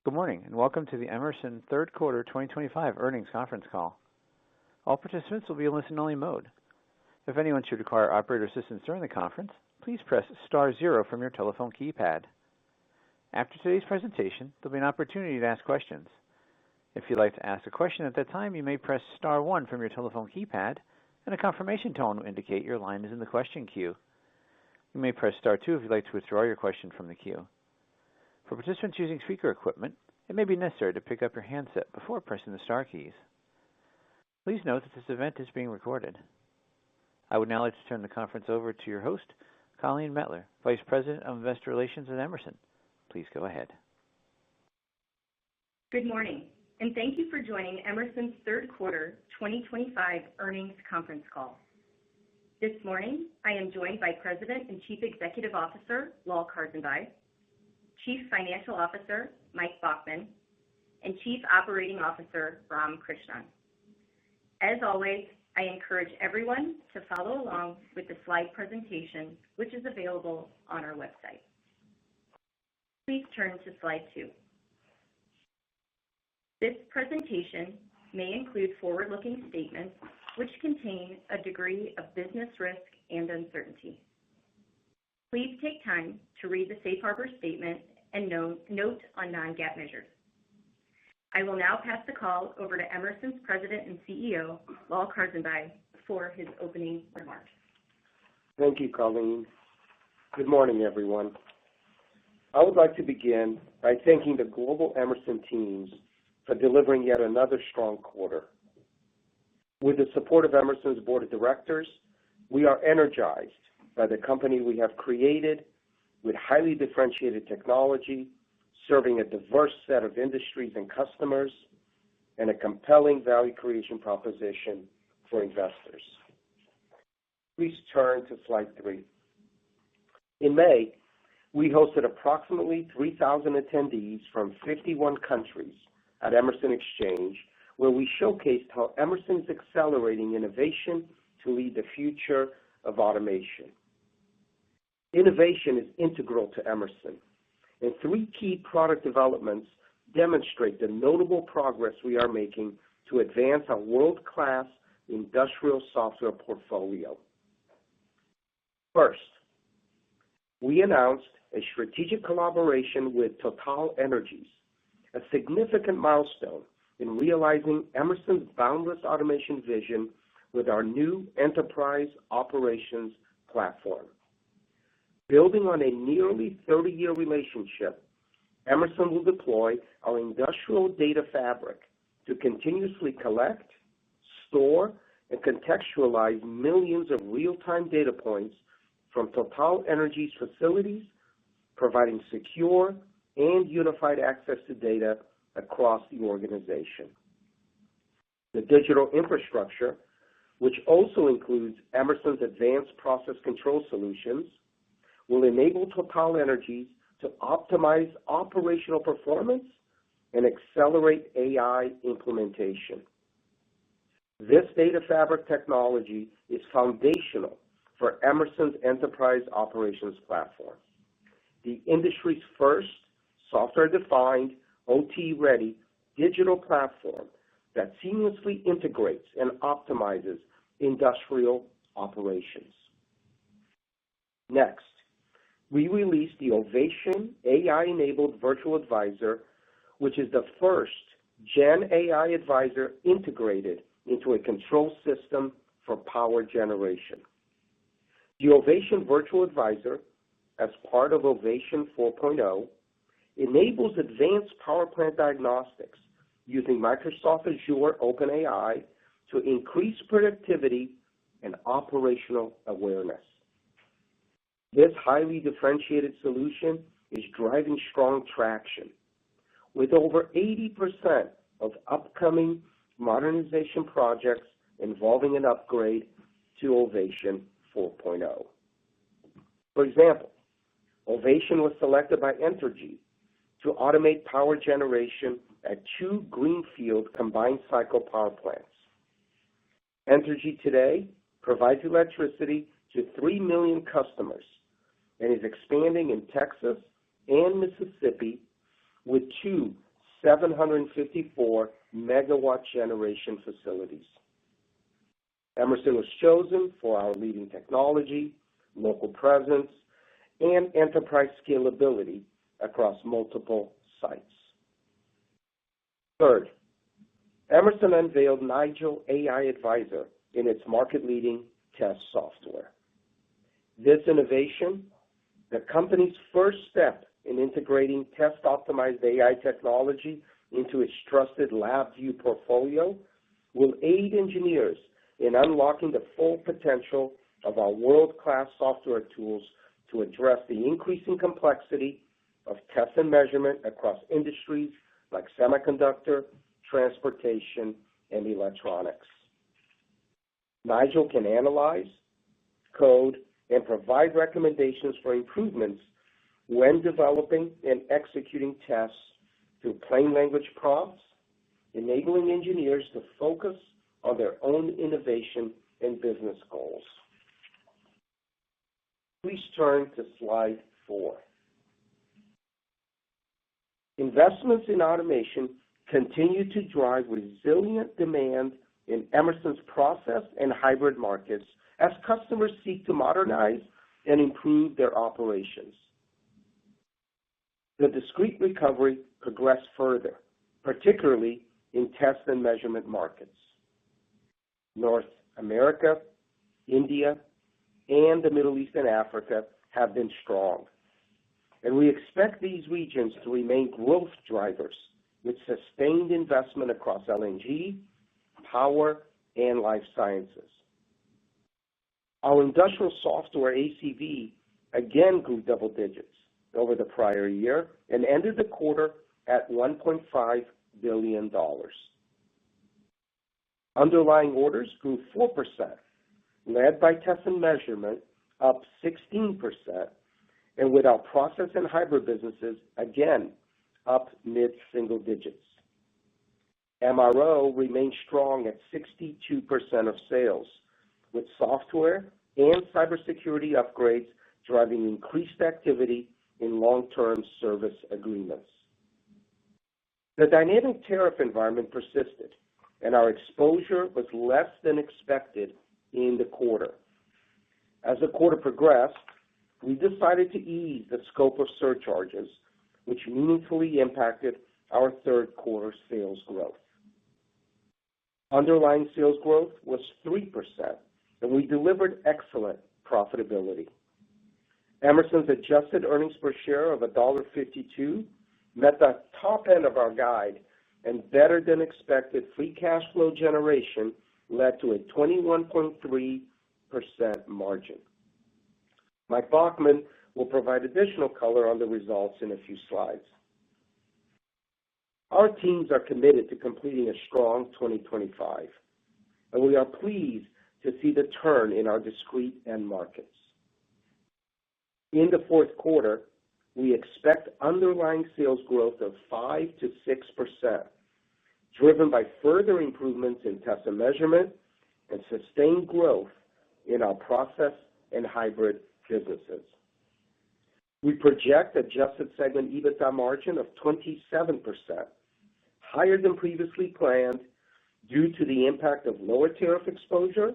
Good morning, and welcome to the Emerson third quarter 2025 earnings conference call. All participants will be in listen-only mode. If anyone should require operator assistance during the conference, please press star zero from your telephone keypad. After today's presentation, there'll be an opportunity to ask questions. If you'd like to ask a question at that time, you may press star one from your telephone keypad, and a confirmation tone will indicate your line is in the question queue. You may press star two if you'd like to withdraw your question from the queue. For participants using speaker equipment, it may be necessary to pick up your handset before pressing the star keys. Please note that this event is being recorded. I would now like to turn the conference over to your host, Colleen Mettler, Vice President of Investor Relations at Emerson. Please go ahead. Good morning, and thank you for joining Emerson's third quarter 2025 earnings conference call. This morning, I am joined by President and Chief Executive Officer Lal Karsanbhai, Chief Financial Officer Mike Baughman, and Chief Operating Officer Ram Krishnan. As always, I encourage everyone to follow along with the slide presentation, which is available on our website. Please turn to slide 2. This presentation may include forward-looking statements which contain a degree of business risk and uncertainty. Please take time to read the safe harbor statement and note on non-GAAP measures. I will now pass the call over to Emerson's President and CEO, Lal Karsanbhai, for his opening remarks. Thank you, Colleen. Good morning, everyone. I would like to begin by thanking the global Emerson teams for delivering yet another strong quarter. With the support of Emerson's board of directors, we are energized by the company we have created with highly differentiated technology, serving a diverse set of industries and customers, and a compelling value creation proposition for investors. Please turn to slide 3. In May, we hosted approximately 3,000 attendees from 51 countries at Emerson Exchange, where we showcased how Emerson is accelerating innovation to lead the future of automation. Innovation is integral to Emerson, and 3 key product developments demonstrate the notable progress we are making to advance our world-class industrial software portfolio. First, we announced a strategic collaboration with TotalEnergies, a significant milestone in realizing Emerson's boundless automation vision with our new enterprise operations platform. Building on a nearly 30-year relationship, Emerson will deploy our industrial data fabric to continuously collect, store, and contextualize millions of real-time data points from TotalEnergies facilities, providing secure and unified access to data across the organization. The digital infrastructure, which also includes Emerson's advanced process control solutions, will enable TotalEnergies to optimize operational performance and accelerate AI implementation. This data fabric technology is foundational for Emerson's enterprise operations platform, the industry's first software-defined, OT-ready digital platform that seamlessly integrates and optimizes industrial operations. Next, we released the Ovation AI-enabled virtual advisor, which is the first Gen AI advisor integrated into a control system for power generation. The Ovation virtual advisor, as part of Ovation 4.0, enables advanced power plant diagnostics using Microsoft Azure OpenAI to increase productivity and operational awareness. This highly differentiated solution is driving strong traction, with over 80% of upcoming modernization projects involving an upgrade to Ovation 4.0. For example, Ovation was selected by Entergy to automate power generation at 2 greenfield combined cycle power plants. Entergy today provides electricity to 3 million customers and is expanding in Texas and Mississippi with 2 754 megawatt generation facilities. Emerson was chosen for our leading technology, local presence, and enterprise scalability across multiple sites. Third, Emerson unveiled Nigel AI Advisor in its market-leading test software. This innovation, the company's first step in integrating test-optimized AI technology into its trusted LabVIEW portfolio, will aid engineers in unlocking the full potential of our world-class software tools to address the increasing complexity of test and measurement across industries like semiconductor, transportation, and electronics. Nigel can analyze, code, and provide recommendations for improvements when developing and executing tests through plain language prompts, enabling engineers to focus on their own innovation and business goals. Please turn to slide 4. Investments in automation continue to drive resilient demand in Emerson's process and hybrid markets as customers seek to modernize and improve their operations. The discrete recovery progressed further, particularly in test and measurement markets. North America, India, and the Middle East and Africa have been strong, and we expect these regions to remain growth drivers with sustained investment across LNG, power, and life sciences. Our industrial software ACV again grew double digits over the prior year and ended the quarter at $1.5 billion. Underlying orders grew 4%, led by test and measurement, up 16%, and with our process and hybrid businesses, again, up mid-single digits. MRO remained strong at 62% of sales, with software and cybersecurity upgrades driving increased activity in long-term service agreements. The dynamic tariff environment persisted, and our exposure was less than expected in the quarter. As the quarter progressed, we decided to ease the scope of surcharges, which meaningfully impacted our third quarter sales growth. Underlying sales growth was 3%, and we delivered excellent profitability. Emerson's adjusted earnings per share of $1.52 met the top end of our guide, and better than expected free cash flow generation led to a 21.3% margin. Mike Bachmann will provide additional color on the results in a few slides. Our teams are committed to completing a strong 2025, and we are pleased to see the turn in our discrete end markets. In the fourth quarter, we expect underlying sales growth of 5 to 6%, driven by further improvements in test and measurement and sustained growth in our process and hybrid businesses. We project adjusted segment EBITDA margin of 27%, higher than previously planned due to the impact of lower tariff exposure,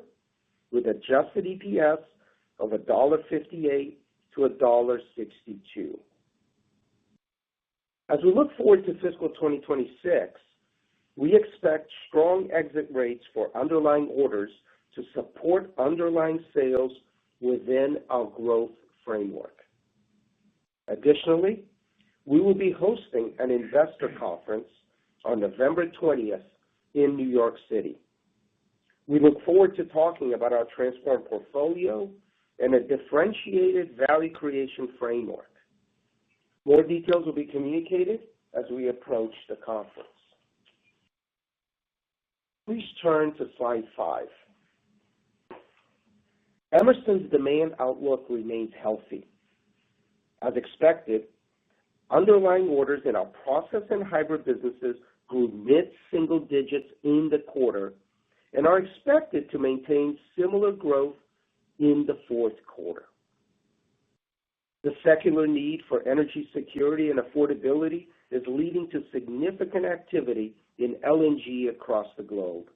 with adjusted EPS of $1.58 to $1.62. As we look forward to fiscal 2026, we expect strong exit rates for underlying orders to support underlying sales within our growth framework. Additionally, we will be hosting an investor conference on November 20th in New York City. We look forward to talking about our transformed portfolio and a differentiated value creation framework. More details will be communicated as we approach the conference. Please turn to slide 5. Emerson's demand outlook remains healthy. As expected, underlying orders in our process and hybrid businesses grew mid-single digits in the quarter and are expected to maintain similar growth in the fourth quarter. The secular need for energy security and affordability is leading to significant activity in LNG across the globe.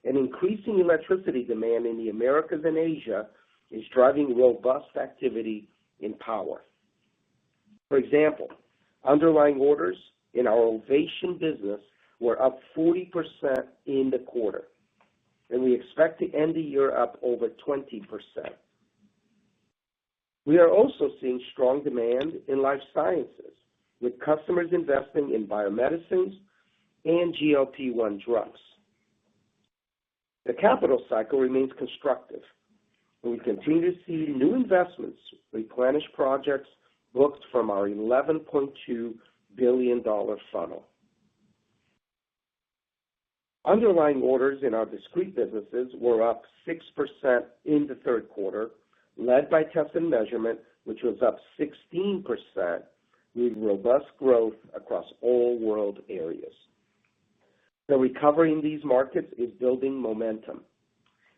And increasing electricity demand in the Americas and Asia is driving robust activity in power. For example, underlying orders in our Ovation business were up 40% in the quarter, and we expect to end the year up over 20%. We are also seeing strong demand in life sciences, with customers investing in biomedicines and GLP-1 drugs. The capital cycle remains constructive, and we continue to see new investments replenish projects booked from our $11.2 billion funnel. Underlying orders in our discrete businesses were up 6% in the third quarter, led by test and measurement, which was up 16%, with robust growth across all world areas. The recovery in these markets is building momentum,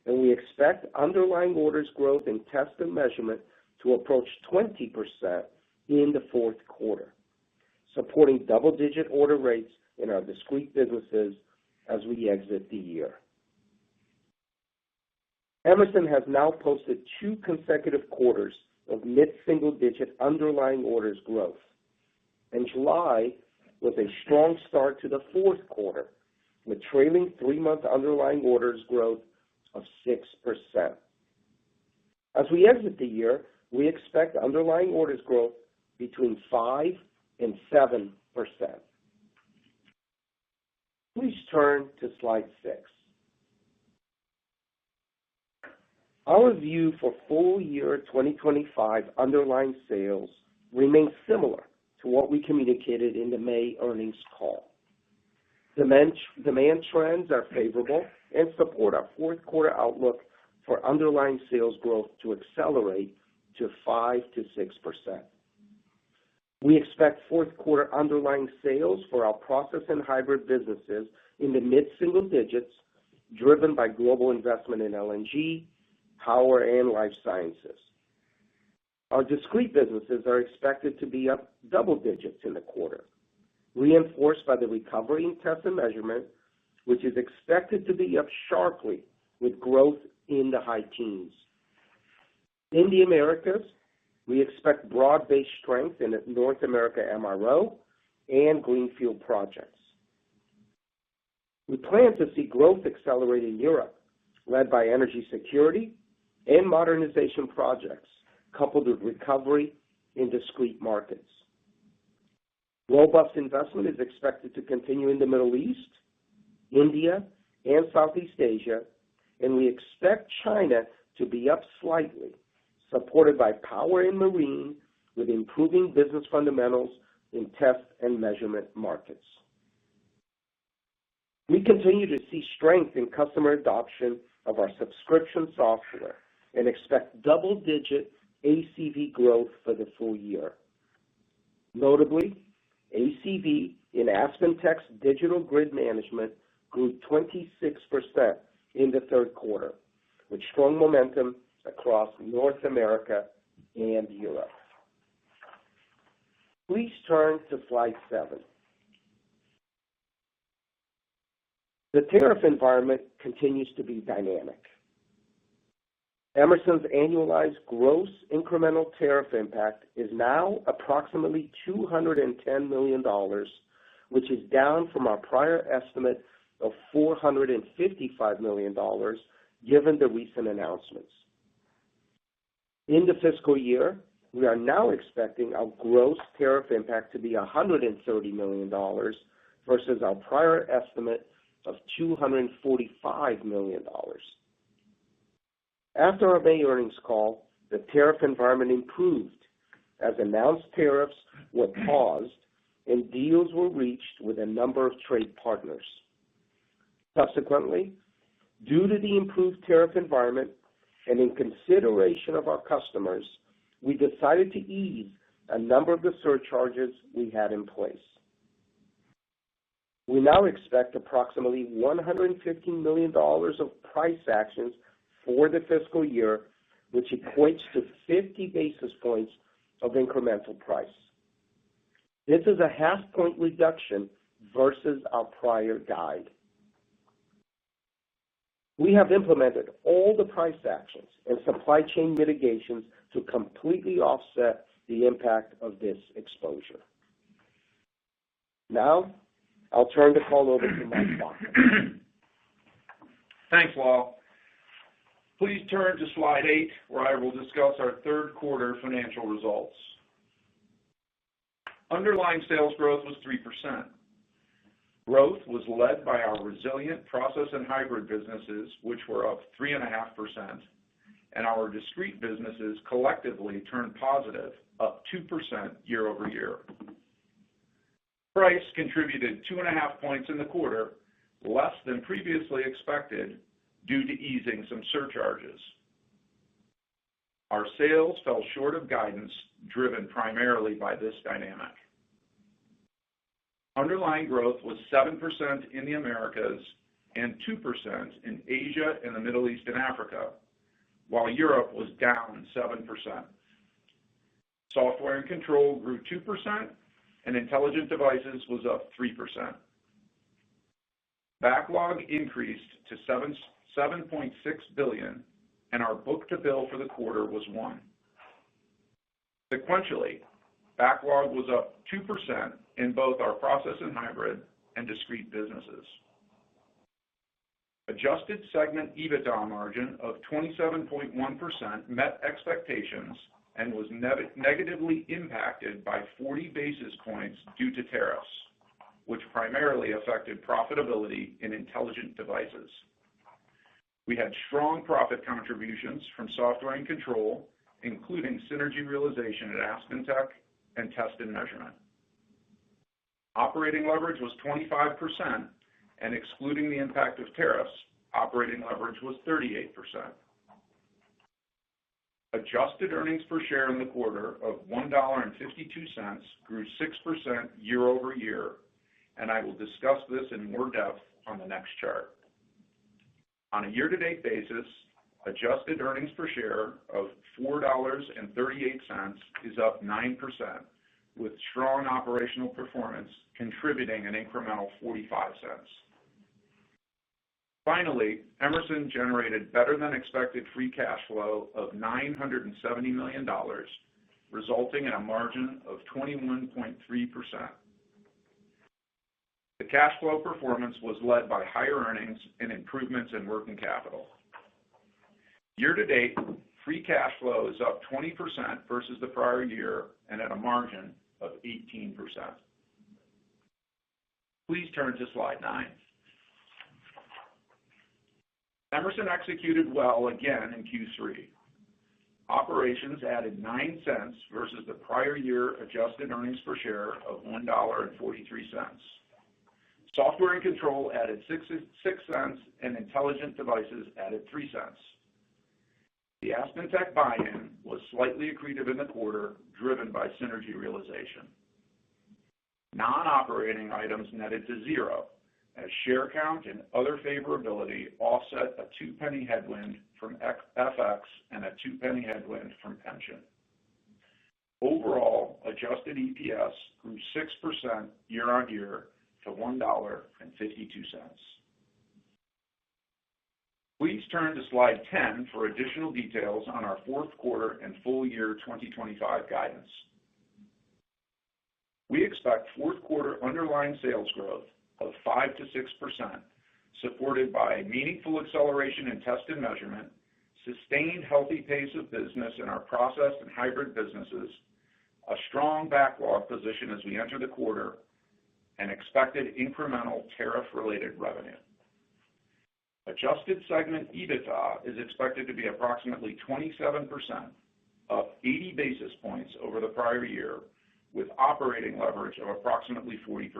and we expect underlying orders growth in test and measurement to approach 20% in the fourth quarter, supporting double-digit order rates in our discrete businesses as we exit the year. Emerson has now posted 2 consecutive quarters of mid-single-digit underlying orders growth, and July was a strong start to the fourth quarter, with trailing 3-month underlying orders growth of 6%. As we exit the year, we expect underlying orders growth between 5 and 7%. Please turn to slide 6. Our view for full year 2025 underlying sales remains similar to what we communicated in the May earnings call. Demand trends are favorable and support our fourth quarter outlook for underlying sales growth to accelerate to 5 to 6%. We expect fourth quarter underlying sales for our process and hybrid businesses in the mid-single digits, driven by global investment in LNG, power, and life sciences. Our discrete businesses are expected to be up double digits in the quarter, reinforced by the recovery in test and measurement, which is expected to be up sharply with growth in the high teens. In the Americas, we expect broad-based strength in North America MRO and greenfield projects. We plan to see growth accelerate in Europe, led by energy security and modernization projects, coupled with recovery in discrete markets. Robust investment is expected to continue in the Middle East, India, and Southeast Asia, and we expect China to be up slightly, supported by power and marine, with improving business fundamentals in test and measurement markets. We continue to see strength in customer adoption of our subscription software and expect double-digit ACV growth for the full year. Notably, ACV in AspenTech's digital grid management grew 26% in the third quarter, with strong momentum across North America and Europe. Please turn to slide 7. The tariff environment continues to be dynamic. Emerson's annualized gross incremental tariff impact is now approximately $210 million, which is down from our prior estimate of $455 million, given the recent announcements. In the fiscal year, we are now expecting our gross tariff impact to be $130 million versus our prior estimate of $245 million. After our May earnings call, the tariff environment improved as announced tariffs were paused and deals were reached with a number of trade partners. Subsequently, due to the improved tariff environment and in consideration of our customers, we decided to ease a number of the surcharges we had in place. We now expect approximately $115 million of price actions for the fiscal year, which equates to 50 basis points of incremental price. This is a half-point reduction versus our prior guide. We have implemented all the price actions and supply chain mitigations to completely offset the impact of this exposure. Now, I'll turn the call over to Mike Baughman. Thanks, Lal. Please turn to slide 8, where I will discuss our third quarter financial results. Underlying sales growth was 3%. Growth was led by our resilient process and hybrid businesses, which were up 3.5%, and our discrete businesses collectively turned positive, up 2% year over year. Price contributed 2.5 points in the quarter, less than previously expected due to easing some surcharges. Our sales fell short of guidance, driven primarily by this dynamic. Underlying growth was 7% in the Americas and 2% in Asia and the Middle East and Africa, while Europe was down 7%. Software and control grew 2%, and intelligent devices was up 3%. Backlog increased to $7.6 billion, and our book-to-bill for the quarter was 1. Sequentially, backlog was up 2% in both our process and hybrid and discrete businesses. Adjusted segment EBITDA margin of 27.1% met expectations and was negatively impacted by 40 basis points due to tariffs, which primarily affected profitability in intelligent devices. We had strong profit contributions from software and control, including synergy realization at AspenTech and test and measurement. Operating leverage was 25%, and excluding the impact of tariffs, operating leverage was 38%. Adjusted earnings per share in the quarter of $1.52 grew 6% year over year, and I will discuss this in more depth on the next chart. On a year-to-date basis, adjusted earnings per share of $4.38 is up 9%, with strong operational performance contributing an incremental 45 cents. Finally, Emerson generated better than expected free cash flow of $970 million, resulting in a margin of 21.3%. The cash flow performance was led by higher earnings and improvements in working capital. Year-to-date, free cash flow is up 20% versus the prior year and at a margin of 18%. Please turn to slide 9. Emerson executed well again in Q3. Operations added 9 cents versus the prior year adjusted earnings per share of $1.43. Software and control added 6 cents, and intelligent devices added 3 cents. The AspenTech buy-in was slightly accretive in the quarter, driven by synergy realization. Non-operating items netted to 0, as share count and other favorability offset a 2-penny headwind from FX and a 2-penny headwind from pension. Overall, adjusted EPS grew 6% year on year to $1.52. Please turn to slide 10 for additional details on our fourth quarter and full year 2025 guidance. We expect fourth quarter underlying sales growth of 5 to 6%, supported by meaningful acceleration in test and measurement, sustained healthy pace of business in our process and hybrid businesses, a strong backlog position as we enter the quarter, and expected incremental tariff-related revenue. Adjusted segment EBITDA is expected to be approximately 27%, up 80 basis points over the prior year, with operating leverage of approximately 40%.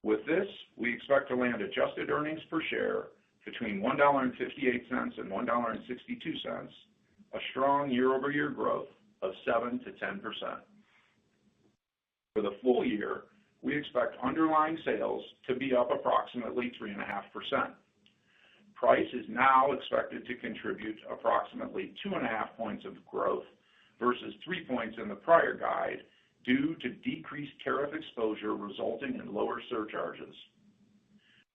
With this, we expect to land adjusted earnings per share between $1.58 and $1.62, a strong year-over-year growth of 7 to 10%. For the full year, we expect underlying sales to be up approximately 3.5%. Price is now expected to contribute approximately 2.5 points of growth versus 3 points in the prior guide due to decreased tariff exposure resulting in lower surcharges.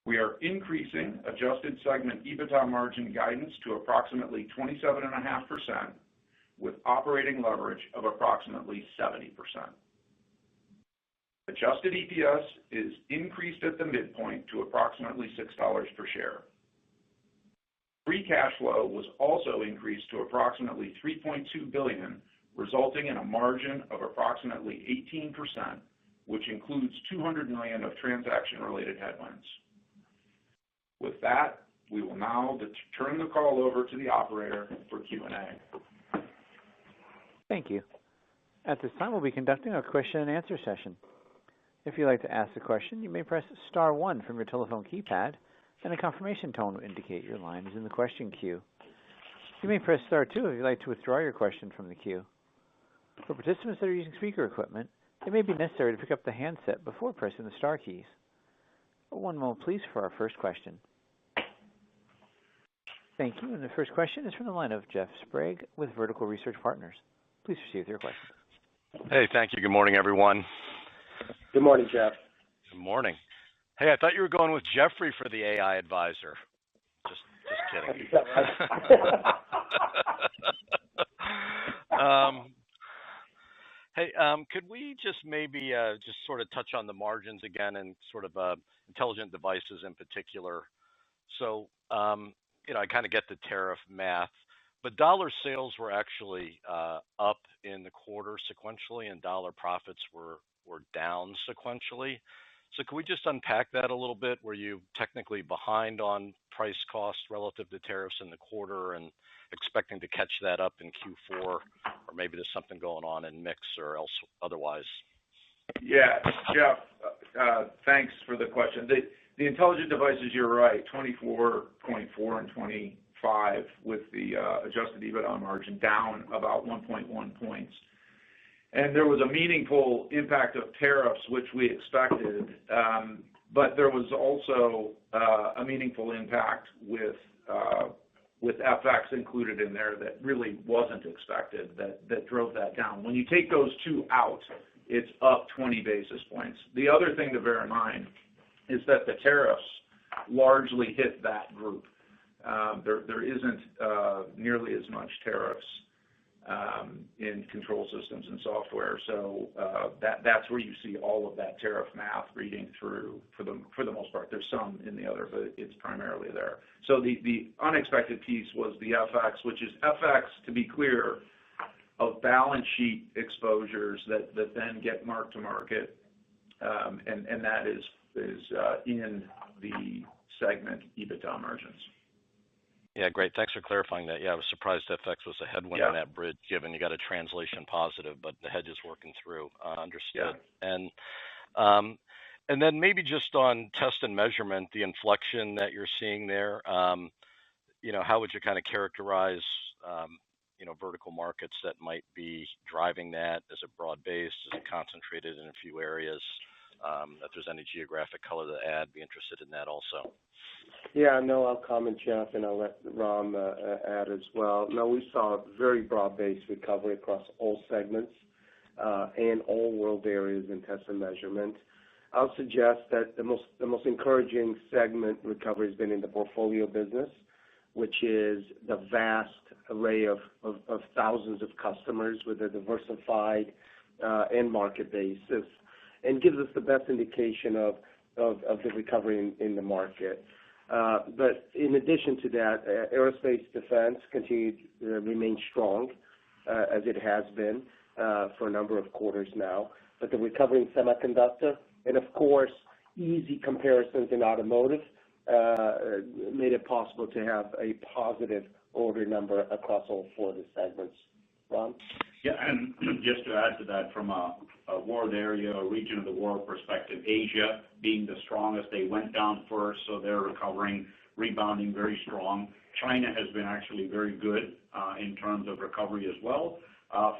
We are increasing adjusted segment EBITDA margin guidance to approximately 27.5% with operating leverage of approximately 70%. Adjusted EPS is increased at the midpoint to approximately $6 per share. Free cash flow was also increased to approximately $3.2 billion, resulting in a margin of approximately 18%, which includes $200 million of transaction-related headwinds. With that, we will now turn the call over to the operator for Q&A. Thank you. At this time, we'll be conducting a question and answer session. If you'd like to ask a question, you may press star 1 from your telephone keypad, and a confirmation tone will indicate your line is in the question queue. You may press star 2 if you'd like to withdraw your question from the queue. For participants that are using speaker equipment, it may be necessary to pick up the handset before pressing the star keys. One moment, please, for our first question. Thank you. And the first question is from the line of Jeff Sprague with Vertical Research Partners. Please proceed with your question. Hey, thank you. Good morning, everyone. Good morning, Jeff. Good morning. Hey, I thought you were going with Jeffrey for the AI advisor. Just kidding. Hey, could we just maybe just sort of touch on the margins again and sort of intelligent devices in particular? So, I kind of get the tariff math, but dollar sales were actually up in the quarter sequentially, and dollar profits were down sequentially. So can we just unpack that a little bit? Were you technically behind on price cost relative to tariffs in the quarter and expecting to catch that up in Q4, or maybe there's something going on in mix or else otherwise? Yeah, Jeff, thanks for the question. The intelligent devices, you're right, 24.4 and 25 with the adjusted EBITDA margin down about 1.1 points. And there was a meaningful impact of tariffs, which we expected, but there was also a meaningful impact with FX included in there that really wasn't expected, that drove that down. When you take those two out, it's up 20 basis points. The other thing to bear in mind is that the tariffs largely hit that group. There isn't nearly as much tariffs in control systems and software, so that's where you see all of that tariff math reading through for the most part. There's some in the other, but it's primarily there. So the unexpected piece was the FX, which is FX, to be clear, of balance sheet exposures that then get marked to market, and that is in the segment EBITDA margins. Yeah, great. Thanks for clarifying that. Yeah, I was surprised FX was a headwind on that bridge, given you got a translation positive, but the hedge is working through. Understood. Yeah. And then maybe just on test and measurement, the inflection that you're seeing there, how would you kind of characterize, vertical markets that might be driving that? Is it broad-based? Is it concentrated in a few areas? If there's any geographic color to add, be interested in that also. Yeah, no, I'll comment, Jeff, and I'll let Ram add as well. No, we saw a very broad-based recovery across all segments and all world areas in test and measurement. I'll suggest that the most encouraging segment recovery has been in the portfolio business, which is the vast array of thousands of customers with a diversified end market basis, and gives us the best indication of the recovery in the market. But in addition to that, aerospace defense continued to remain strong, as it has been for a number of quarters now. But the recovery in semiconductor and, of course, easy comparisons in automotive made it possible to have a positive order number across all four of the segments. Ron? Yeah, and just to add to that, from a world area or region of the world perspective, Asia being the strongest, they went down first, so they're recovering, rebounding very strong. China has been actually very good in terms of recovery as well,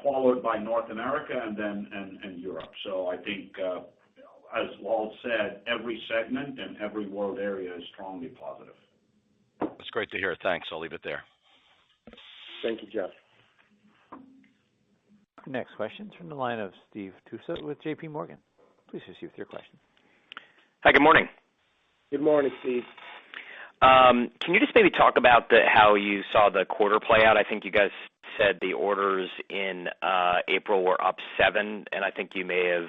followed by North America and Europe. So I think, as Walt said, every segment and every world area is strongly positive. That's great to hear. Thanks. I'll leave it there. Thank you, Jeff. The next question is from the line of Steve Tusa with J.P. Morgan. Please proceed with your question. Hi, good morning. Good morning, Steve. Can you just maybe talk about how you saw the quarter play out? I think you guys said the orders in April were up 7, and I think you may have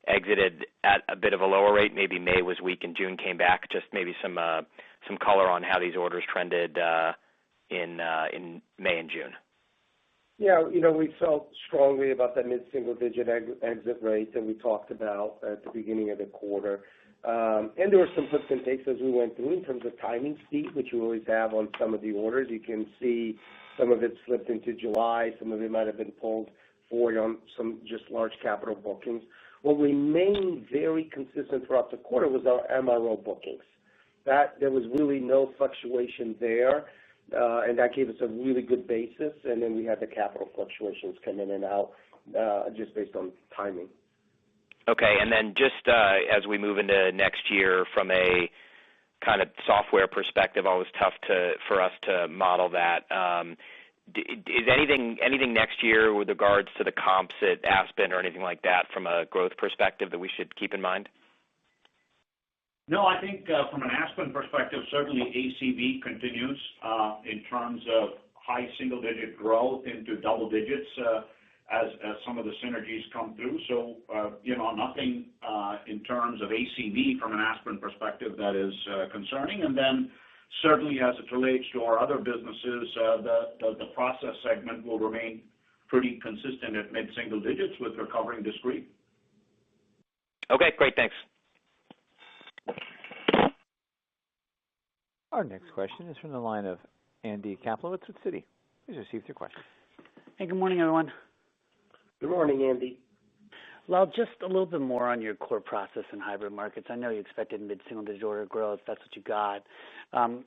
exited at a bit of a lower rate. Maybe May was weak and June came back. Just maybe some color on how these orders trended in May and June. Yeah, we felt strongly about that mid-single-digit exit rate that we talked about at the beginning of the quarter. And there were some puts and takes as we went through in terms of timing, Steve, which you always have on some of the orders. You can see some of it slipped into July. Some of it might have been pulled forward on some just large capital bookings. What remained very consistent throughout the quarter was our MRO bookings. There was really no fluctuation there, and that gave us a really good basis. And then we had the capital fluctuations come in and out just based on timing. Okay, and then just as we move into next year from a kind of software perspective, always tough for us to model that. Is anything next year with regards to the comps at Aspen or anything like that from a growth perspective that we should keep in mind? No, I think from an Aspen perspective, certainly ACV continues in terms of high single-digit growth into double digits as some of the synergies come through. So, nothing in terms of ACV from an Aspen perspective that is concerning. And then certainly as it relates to our other businesses, the process segment will remain pretty consistent at mid-single digits with recovering discrete. Okay, great, thanks. Our next question is from the line of Andy Kaplowitz with Citi. Please receive your question. Hey, good morning, everyone. Good morning, Andy. Lal, just a little bit more on your core process and hybrid markets. I know you expected mid-single-digit order growth. That's what you got.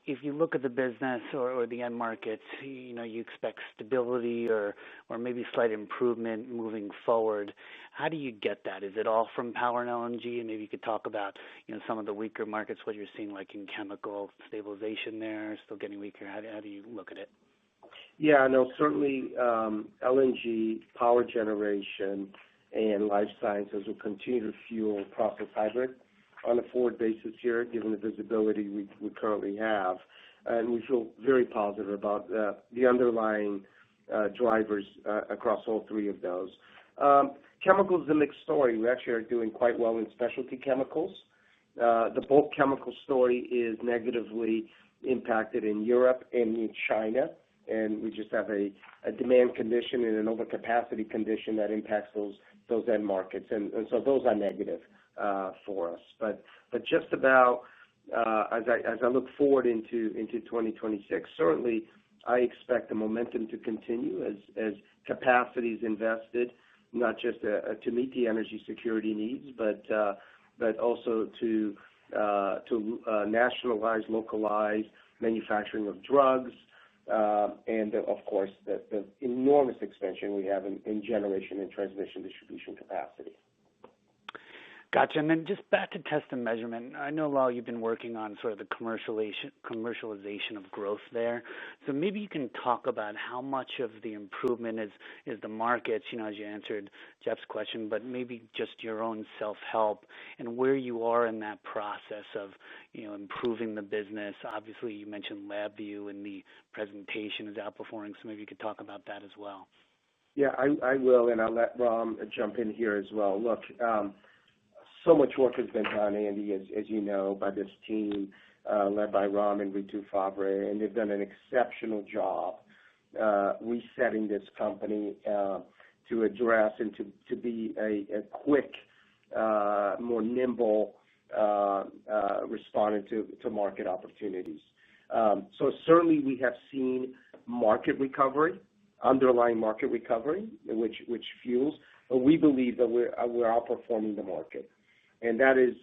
If you look at the business or the end markets, you expect stability or maybe slight improvement moving forward. How do you get that? Is it all from power and LNG? And maybe you could talk about some of the weaker markets, what you're seeing like in chemical stabilization there, still getting weaker. How do you look at it? Yeah, no, certainly LNG, power generation, and life sciences will continue to fuel process hybrid on a forward basis here, given the visibility we currently have. And we feel very positive about the underlying drivers across all three of those. Chemicals is a mixed story. We actually are doing quite well in specialty chemicals. The bulk chemical story is negatively impacted in Europe and in China. And we just have a demand condition and an overcapacity condition that impacts those end markets, and so those are negative for us. But just about as I look forward into 2026, certainly I expect the momentum to continue as capacity is invested, not just to meet the energy security needs, but also to nationalize, localize manufacturing of drugs. And of course, the enormous expansion we have in generation and transmission distribution capacity. Gotcha. And then just back to test and measurement. I know, Lal, you've been working on sort of the commercialization of growth there. So maybe you can talk about how much of the improvement is the markets, as you answered Jeff's question, but maybe just your own self-help and where you are in that process of, improving the business. Obviously, you mentioned LabVIEW in the presentation is outperforming, so maybe you could talk about that as well. Yeah, I will, and I'll let Ram jump in here as well. Look, so much work has been done, Andy, as you know, by this team led by Ram and Ritu Favre, and they've done an exceptional job resetting this company to address and to be a quick, more nimble responding to market opportunities. So certainly we have seen market recovery, underlying market recovery, which fuels, but we believe that we're outperforming the market. And that is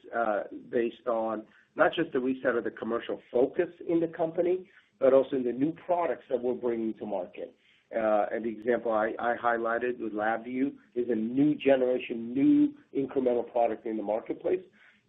based on not just the reset of the commercial focus in the company, but also in the new products that we're bringing to market. And the example I highlighted with LabVIEW is a new generation, new incremental product in the marketplace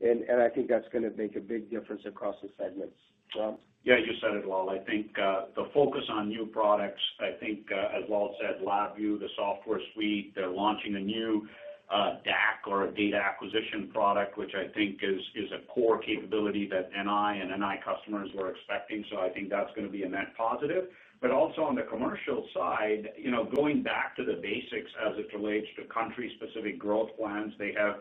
and I think that's going to make a big difference across the segments. Rob? Yeah, you said it, Lal. I think the focus on new products, I think, as Lal said, LabVIEW, the software suite, they're launching a new DAC or a data acquisition product, which I think is a core capability that NI and NI customers were expecting. So I think that's going to be a net positive. But also on the commercial side, going back to the basics as it relates to country-specific growth plans, they have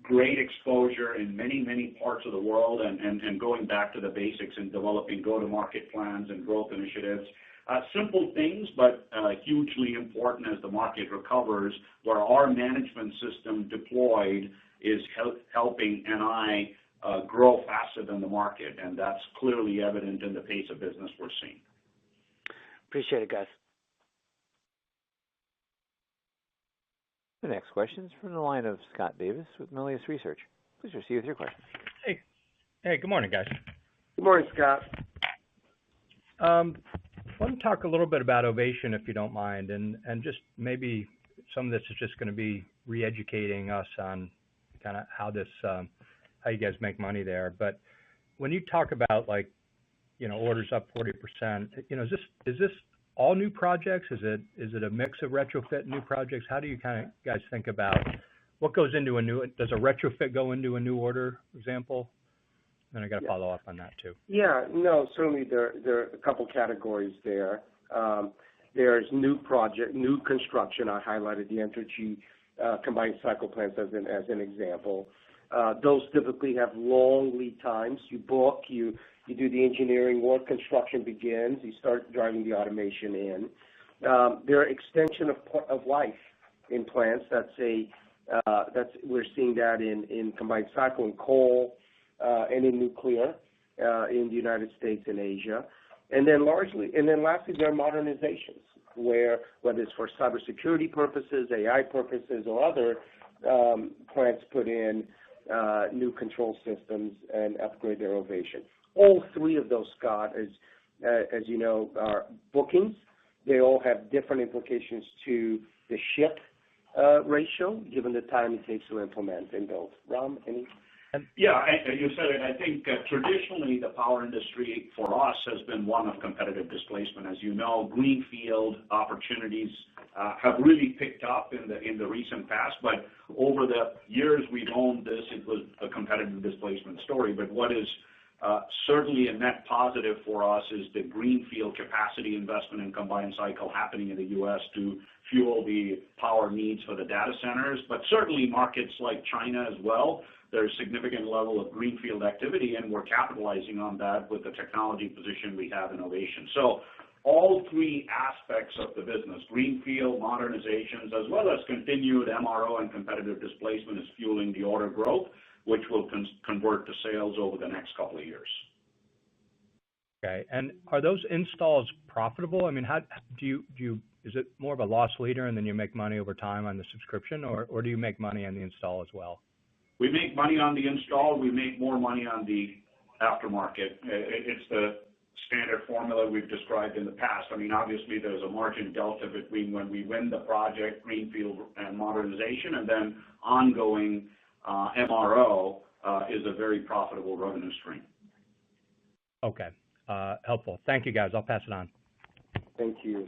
great exposure in many, many parts of the world, and going back to the basics and developing go-to-market plans and growth initiatives. Simple things, but hugely important as the market recovers, where our management system deployed is helping NI grow faster than the market, and that's clearly evident in the pace of business we're seeing. Appreciate it, guys. The next question is from the line of Scott Davis with Melius Research. Please proceed with your question. Hey, good morning, guys. Good morning, Scott. I want to talk a little bit about Ovation, if you don't mind, and just maybe some of this is just going to be re-educating us on kind of how you guys make money there. But when you talk about orders up 40%, is this all new projects? Is it a mix of retrofit and new projects? How do you guys think about what goes into does a retrofit go into a new order, for example? Then I got to follow up on that too. Yeah, no, certainly there are a couple categories there. There's new construction. I highlighted the Entergy combined cycle plants as an example. Those typically have long lead times. You book, you do the engineering work, construction begins, you start driving the automation in. There are extension of life in plants. We're seeing that in combined cycle and coal and in nuclear in the United States and Asia. And then lastly, there are modernizations whether it's for cybersecurity purposes, AI purposes, or other plants put in new control systems and upgrade their Ovation. All three of those, Scott, as you know, are bookings. They all have different implications to the ship ratio, given the time it takes to implement and build. Ram, any? Yeah, you said it. I think traditionally the power industry for us has been one of competitive displacement. As you know, greenfield opportunities have really picked up in the recent past, but over the years we've owned this, it was a competitive displacement story. But what is certainly a net positive for us is the greenfield capacity investment in combined cycle happening in the U.S. to fuel the power needs for the data centers, but certainly markets like China as well. There's significant level of greenfield activity, and we're capitalizing on that with the technology position we have in Ovation. So all three aspects of the business, greenfield, modernizations, as well as continued MRO and competitive displacement, is fueling the order growth, which will convert to sales over the next couple of years. Okay, and are those installs profitable? I mean, how is it more of a loss leader and then you make money over time on the subscription, or do you make money on the install as well? We make money on the install. We make more money on the aftermarket. It's the standard formula we've described in the past. I mean, obviously there's a margin delta between when we win the project, greenfield and modernization, and then ongoing MRO is a very profitable revenue stream. Okay, helpful. Thank you, guys. I'll pass it on. Thank you.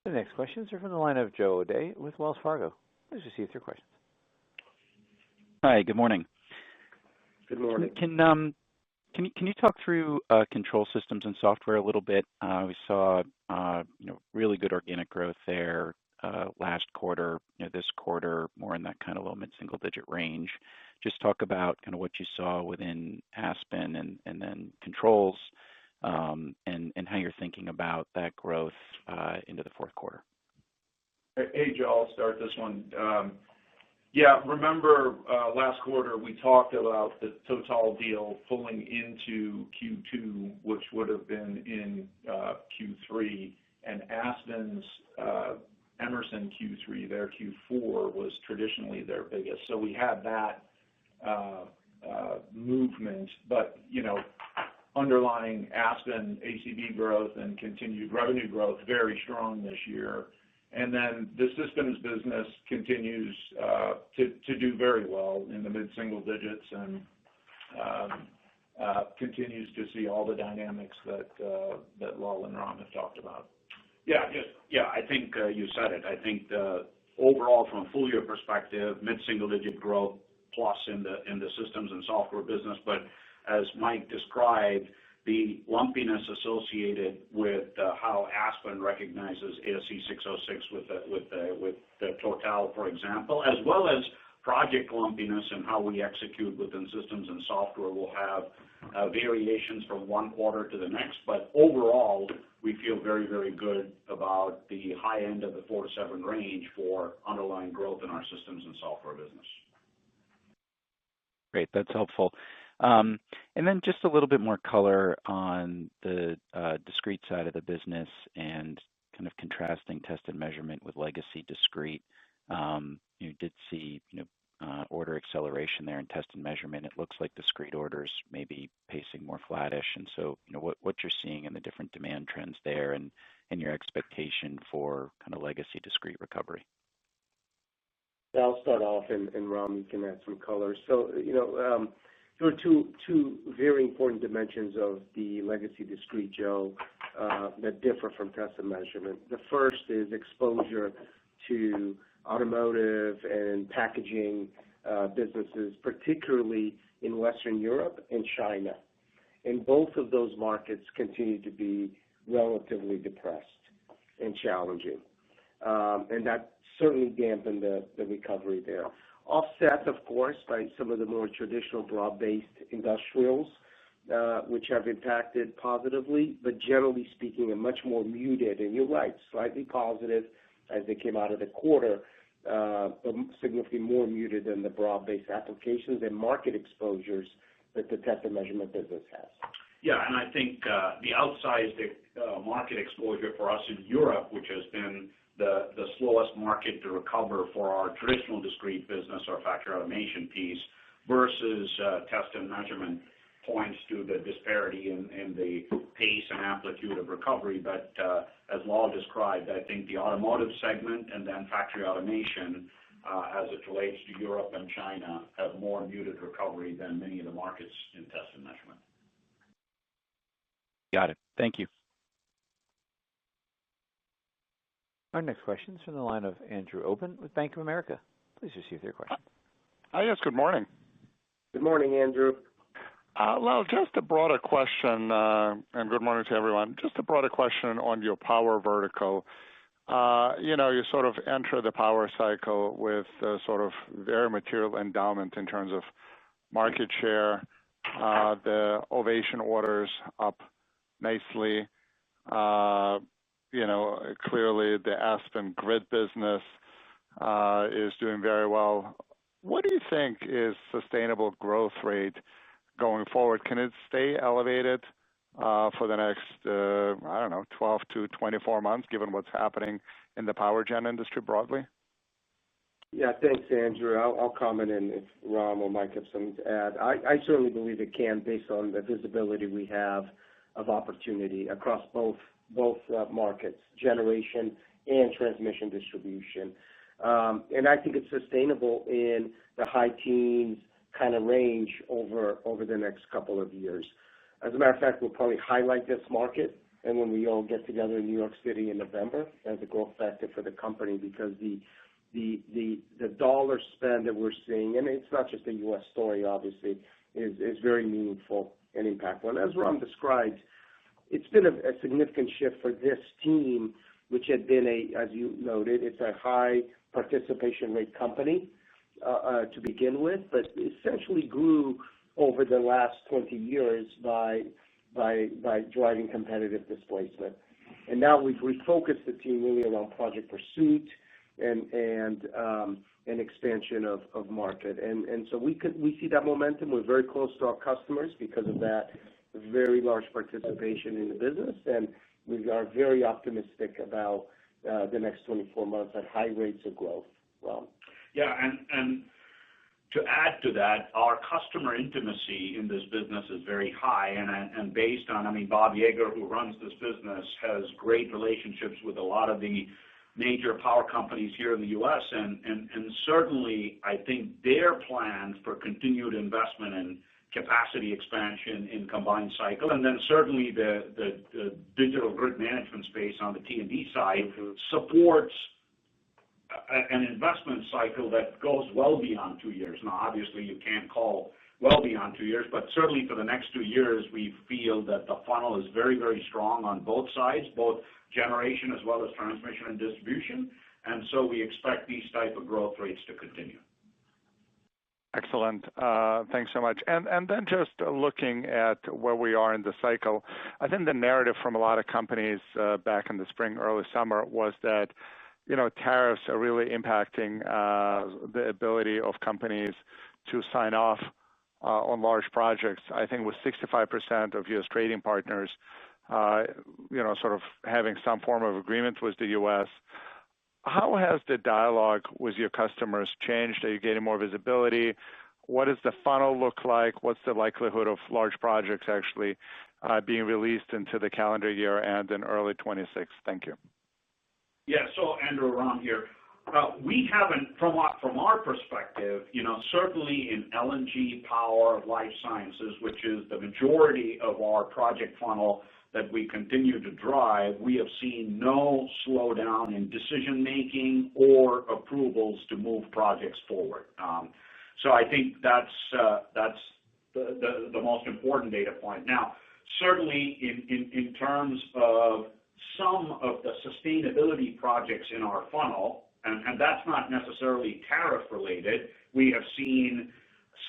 The next questions are from the line of Joe O'Dea with Wells Fargo. Please proceed with your questions. Hi, good morning. Good morning. Can you talk through control systems and software a little bit? We saw really good organic growth there last quarter. This quarter more in that kind of low mid-single digit range. Just talk about kind of what you saw within Aspen and then controls and how you're thinking about that growth into the fourth quarter. Hey, Joe, I'll start this one. Yeah, remember last quarter we talked about the Total deal pulling into Q2, which would have been in Q3, and Aspen's Emerson Q3, their Q4 was traditionally their biggest. So we had that movement, but underlying Aspen ACV growth and continued revenue growth very strong this year. And then the systems business continues to do very well in the mid-single digits and continues to see all the dynamics that Lal and Ram have talked about. I think you said it. I think overall, from a full year perspective, mid-single digit growth plus in the systems and software business. But as Mike described, the lumpiness associated with how Aspen recognizes ASC 606 with the Total, for example, as well as project lumpiness and how we execute within systems and software will have variations from one quarter to the next. But overall, we feel very, very good about the high end of the 4 to 7 range for underlying growth in our systems and software business. Great, that's helpful. And then just a little bit more color on the discrete side of the business and kind of contrasting test and measurement with legacy discrete. You did see, order acceleration there in test and measurement. It looks like discrete orders may be pacing more flattish. And so, what you're seeing in the different demand trends there and your expectation for kind of legacy discrete recovery. I'll start off, and Ram, you can add some color. So, there are two very important dimensions of the legacy discrete, Joe, that differ from test and measurement. The first is exposure to automotive and packaging businesses, particularly in Western Europe and China. And both of those markets continue to be relatively depressed and challenging. And that certainly dampened the recovery there. Offset, of course, by some of the more traditional broad-based industrials, which have impacted positively, but generally speaking, are much more muted. And you're right, slightly positive as they came out of the quarter, but significantly more muted than the broad-based applications and market exposures that the test and measurement business has. Yeah, and I think the outsized market exposure for us in Europe, which has been the slowest market to recover for our traditional discrete business, our factory automation piece, versus test and measurement, points to the disparity in the pace and amplitude of recovery. But as Lal described, I think the automotive segment and then factory automation, as it relates to Europe and China, have more muted recovery than many of the markets in test and measurement. Got it. Thank you. Our next question is from the line of Andrew Obin with Bank of America. Please proceed with your question. Hi, yes, good morning. Good morning, Andrew. Lal, just a broader question, and good morning to everyone. Just a broader question on your power vertical. You sort of enter the power cycle with sort of very material endowment in terms of market share. The Ovation orders up nicely. Clearly the Aspen grid business is doing very well. What do you think is sustainable growth rate going forward? Can it stay elevated for the next, 12 to 24 months, given what's happening in the power gen industry broadly? Yeah, thanks, Andrew. I'll comment, and if Ram or Mike have something to add. I certainly believe it can, based on the visibility we have of opportunity across both markets, generation and transmission distribution. And I think it's sustainable in the high teens kind of range over the next couple of years. As a matter of fact, we'll probably highlight this market and when we all get together in New York City in November as a growth factor for the company, because the dollar spend that we're seeing, and it's not just a U.S. story, obviously, is very meaningful and impactful. And as Ram described, it's been a significant shift for this team, which had been as you noted, it's a high participation rate company to begin with, but essentially grew over the last 20 years by driving competitive displacement. And now we've refocused the team really around project pursuit and expansion of market. And so we see that momentum. We're very close to our customers because of that very large participation in the business, and we are very optimistic about the next 24 months at high rates of growth. Ram? Yeah, and to add to that, our customer intimacy in this business is very high, and based on, Bob Yeager, who runs this business, has great relationships with a lot of the major power companies here in the U.S. And certainly I think their plans for continued investment in capacity expansion in combined cycle, and then certainly the digital grid management space on the T&D side supports an investment cycle that goes well beyond 2 years. Now, obviously, you can't call well beyond 2 years, but certainly for the next 2 years, we feel that the funnel is very, very strong on both sides, both generation as well as transmission and distribution, and so we expect these type of growth rates to continue. Excellent. Thanks so much. And then just looking at where we are in the cycle, I think the narrative from a lot of companies back in the spring, early summer was that, tariffs are really impacting the ability of companies to sign off on large projects. I think with 65% of U.S. trading partners, sort of having some form of agreement with the U.S., how has the dialogue with your customers changed? Are you getting more visibility? What does the funnel look like? What's the likelihood of large projects actually being released into the calendar year and in early 26? Thank you. Yeah, so Andrew, Ram here. We haven't, from our perspective, certainly in LNG, power, life sciences, which is the majority of our project funnel that we continue to drive, we have seen no slowdown in decision-making or approvals to move projects forward. So I think that's the most important data point. Now, certainly in terms of some of the sustainability projects in our funnel, and that's not necessarily tariff related, we have seen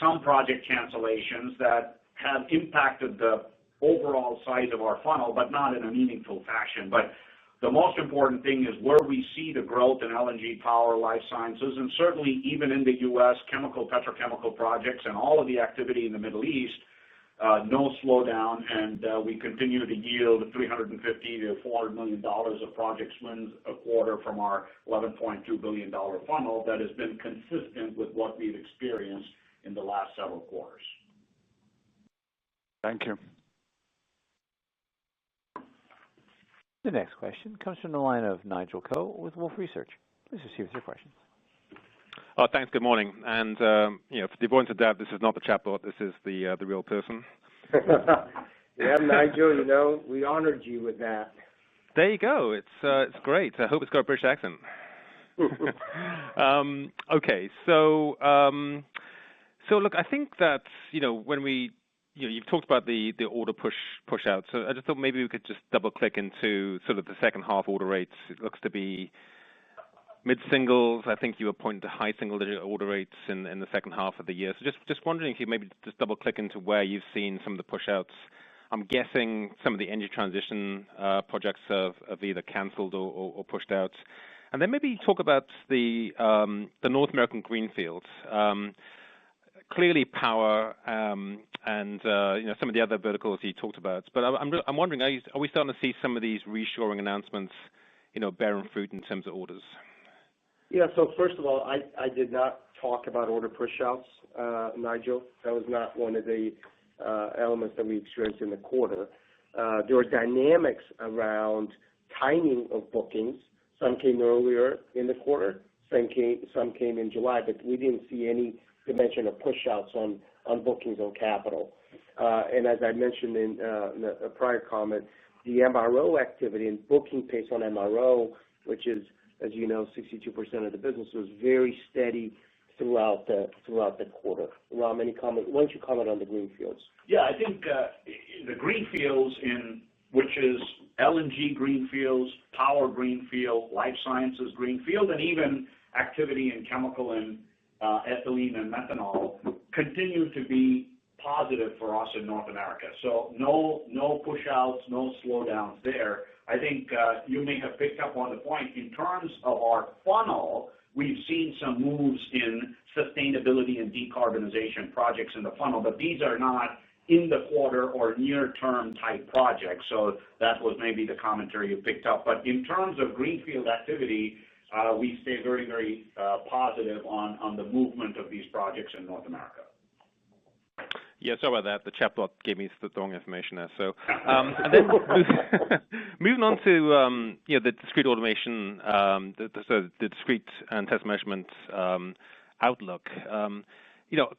some project cancellations that have impacted the overall size of our funnel, but not in a meaningful fashion. But the most important thing is where we see the growth in LNG, power, life sciences, and certainly even in the U.S., chemical, petrochemical projects and all of the activity in the Middle East, no slowdown, and we continue to yield $350 to $400 million of project wins a quarter from our $11.2 billion funnel that has been consistent with what we've experienced in the last several quarters. Thank you. The next question comes from the line of Nigel Coe with Wolfe Research. Please proceed with your questions. Oh, thanks. Good morning. And for the avoidance of doubt, this is not the chatbot. This is the real person. Yeah, Nigel. We honored you with that. There you go. It's great. I hope it's got a British accent. Okay. So look, I think that when we you've talked about the order push out. So I just thought maybe we could just double click into sort of the second half order rates. It looks to be mid-singles. I think you were pointing to high single-digit order rates in the second half of the year. So just wondering if you maybe just double-click into where you've seen some of the push-outs. I'm guessing some of the energy transition projects have either canceled or pushed out. And then maybe talk about the North American greenfields. Clearly power and some of the other verticals you talked about. But I'm wondering, are we starting to see some of these reshoring announcements bearing fruit in terms of orders? Yeah, so first of all, I did not talk about order push-outs, Nigel. That was not one of the elements that we experienced in the quarter. There were dynamics around timing of bookings. Some came earlier in the quarter, some came in July, but we didn't see any dimension of push-outs on bookings on capital. And as I mentioned in a prior comment, the MRO activity and booking pace on MRO, which is, as you know, 62% of the business, was very steady throughout the quarter. Ram, any comment? Why don't you comment on the greenfields? Yeah, I think the greenfields which is LNG greenfields, power greenfield, life sciences greenfield, and even activity in chemical and ethylene and methanol continue to be positive for us in North America. So no push-outs, no slowdowns there. I think you may have picked up on the point. In terms of our funnel, we've seen some moves in sustainability and decarbonization projects in the funnel, but these are not in the quarter or near-term type projects. So that was maybe the commentary you picked up. But in terms of greenfield activity, we stay very, very positive on the movement of these projects in North America. Yeah, sorry about that. The chatbot gave me the wrong information there. So, and then moving on to the discrete automation, the discrete and test measurement outlook.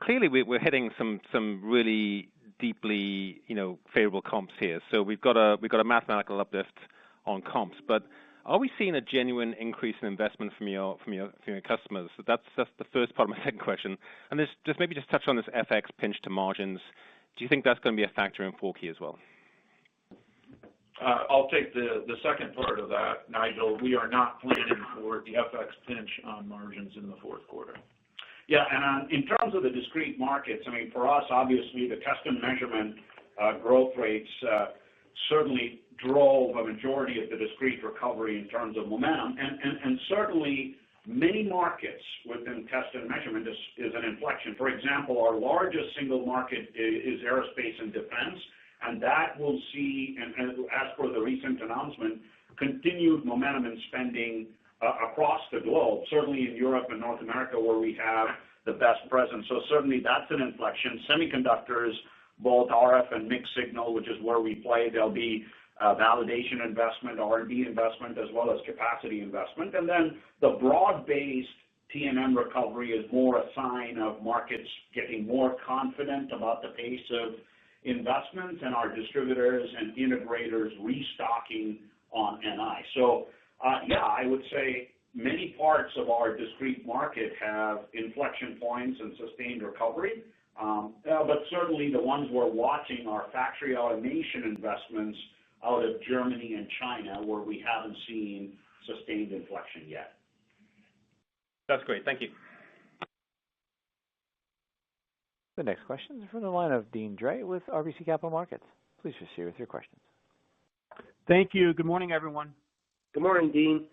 Clearly we're hitting some really deeply favorable comps here. So we've got a mathematical uplift on comps, but are we seeing a genuine increase in investment from your customers? So that's the first part of my second question. And this just touch on this FX pinch to margins. Do you think that's going to be a factor in 4Q as well? I'll take the second part of that, Nigel. We are not planning for the FX pinch on margins in the fourth quarter. Yeah, and in terms of the discrete markets, I mean, for us, obviously, the test and measurement growth rates certainly drove a majority of the discrete recovery in terms of momentum, and certainly many markets within test and measurement is an inflection. For example, our largest single market is aerospace and defense, and that will see, and as per the recent announcement, continued momentum in spending across the globe, certainly in Europe and North America where we have the best presence. So certainly that's an inflection. Semiconductors, both RF and mixed signal, which is where we play, there'll be validation investment, R&D investment, as well as capacity investment. And then the broad-based T&M recovery is more a sign of markets getting more confident about the pace of investments and our distributors and integrators restocking on NI. So, I would say many parts of our discrete market have inflection points and sustained recovery. But certainly the ones we're watching are factory automation investments out of Germany and China, where we haven't seen sustained inflection yet. That's great. Thank you. The next question is from the line of Deane Dray with RBC Capital Markets. Please proceed with your questions. Thank you. Good morning, everyone. Good morning, Dean.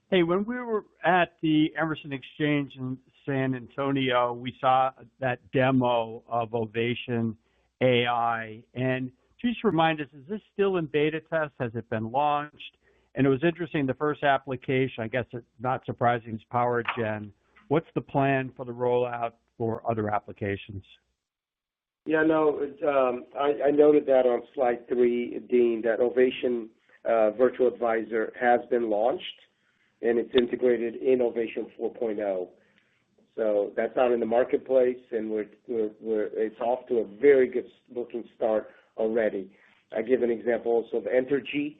Hey, when we were at the Emerson Exchange in San Antonio, we saw that demo of Ovation AI. And just remind us, is this still in beta test? Has it been launched? And it was interesting, the first application, I guess it's not surprising, is power gen. What's the plan for the rollout for other applications? Yeah, no, I noted that on slide 3, Dean, that Ovation Virtual Advisor has been launched, and it's integrated in Ovation 4.0. So that's out in the marketplace, and it's off to a very good looking start already. I give an example also of Entergy,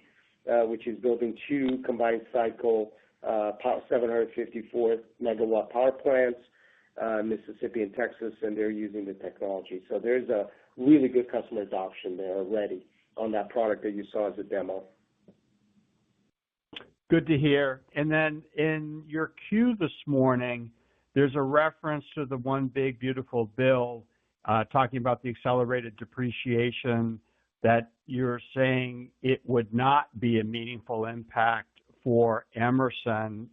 which is building 2 combined cycle 754 megawatt power plants, Mississippi and Texas, and they're using the technology. So there's a really good customer adoption there already on that product that you saw as a demo. Good to hear. And then in your queue this morning, there's a reference to the One Big Beautiful Bill, talking about the accelerated depreciation, that you're saying it would not be a meaningful impact for Emerson.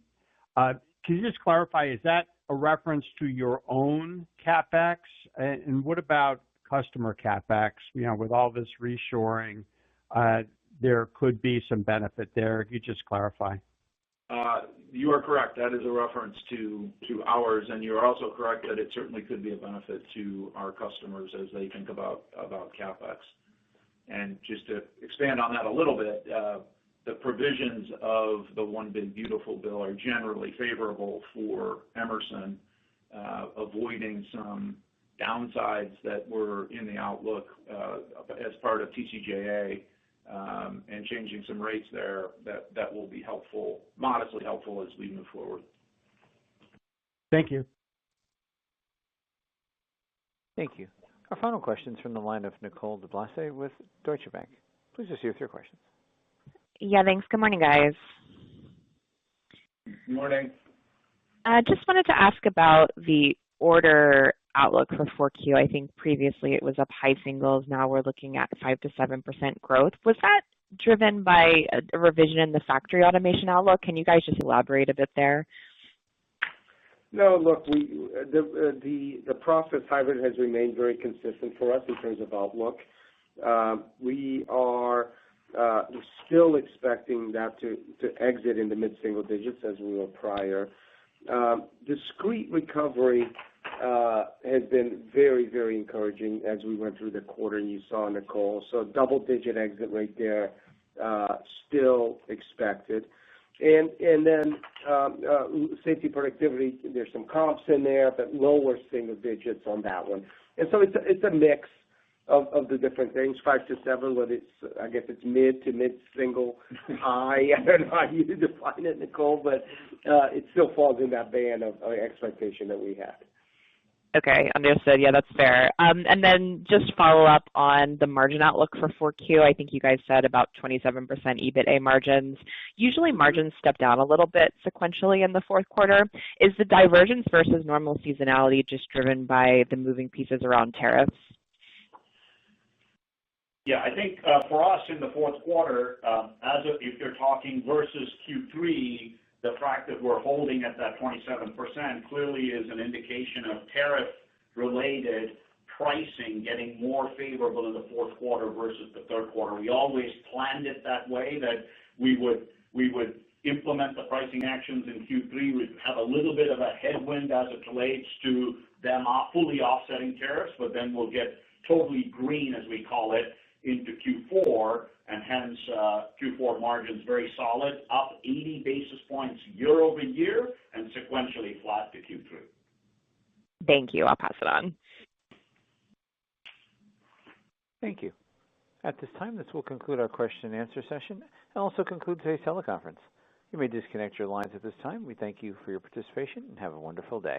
Can you just clarify, is that a reference to your own CapEx? And what about customer CapEx? With all this reshoring, there could be some benefit there. If you just clarify. You are correct. That is a reference to ours, and you're also correct that it certainly could be a benefit to our customers as they think about CapEx. And just to expand on that a little bit, the provisions of the One Big Beautiful Bill are generally favorable for Emerson, avoiding some downsides that were in the outlook as part of TCJA, and changing some rates there that will be helpful, modestly helpful as we move forward. Thank you. Thank you. Our final question is from the line of Nicole DeBlase with Deutsche Bank. Please proceed with your questions. Yeah, thanks. Good morning, guys. Good morning. Just wanted to ask about the order outlook for 4Q. I think previously it was up high singles. Now we're looking at 5 to 7% growth. Was that driven by a revision in the factory automation outlook? Can you guys just elaborate a bit there? No, look, the process hybrid has remained very consistent for us in terms of outlook. We are still expecting that to exit in the mid-single digits as we were prior. Discrete recovery has been very, very encouraging as we went through the quarter, and you saw, Nicole. So double-digit exit rate there, still expected. And then safety productivity, there's some comps in there, but lower single digits on that one. And so it's a mix of the different things, 5 to 7, whether I guess it's mid to mid-single high. I don't know how you define it, Nicole, but it still falls in that band of expectation that we had. Okay, understood. Yeah, that's fair. And then just follow up on the margin outlook for 4Q. I think you guys said about 27% EBITA margins. Usually margins step down a little bit sequentially in the fourth quarter. Is the divergence versus normal seasonality just driven by the moving pieces around tariffs? Yeah, I think for us in the fourth quarter, if you're talking versus Q3, the fact that we're holding at that 27% clearly is an indication of tariff-related pricing getting more favorable in the fourth quarter versus the third quarter. We always planned it that way, that we would implement the pricing actions in Q3. We'd have a little bit of a headwind as it relates to them fully offsetting tariffs, but then we'll get totally green, as we call it, into Q4, and hence Q4 margins very solid, up 80 basis points year over year, and sequentially flat to Q3. Thank you. I'll pass it on. Thank you. At this time, this will conclude our question and answer session and also conclude today's teleconference. You may disconnect your lines at this time. We thank you for your participation and have a wonderful day.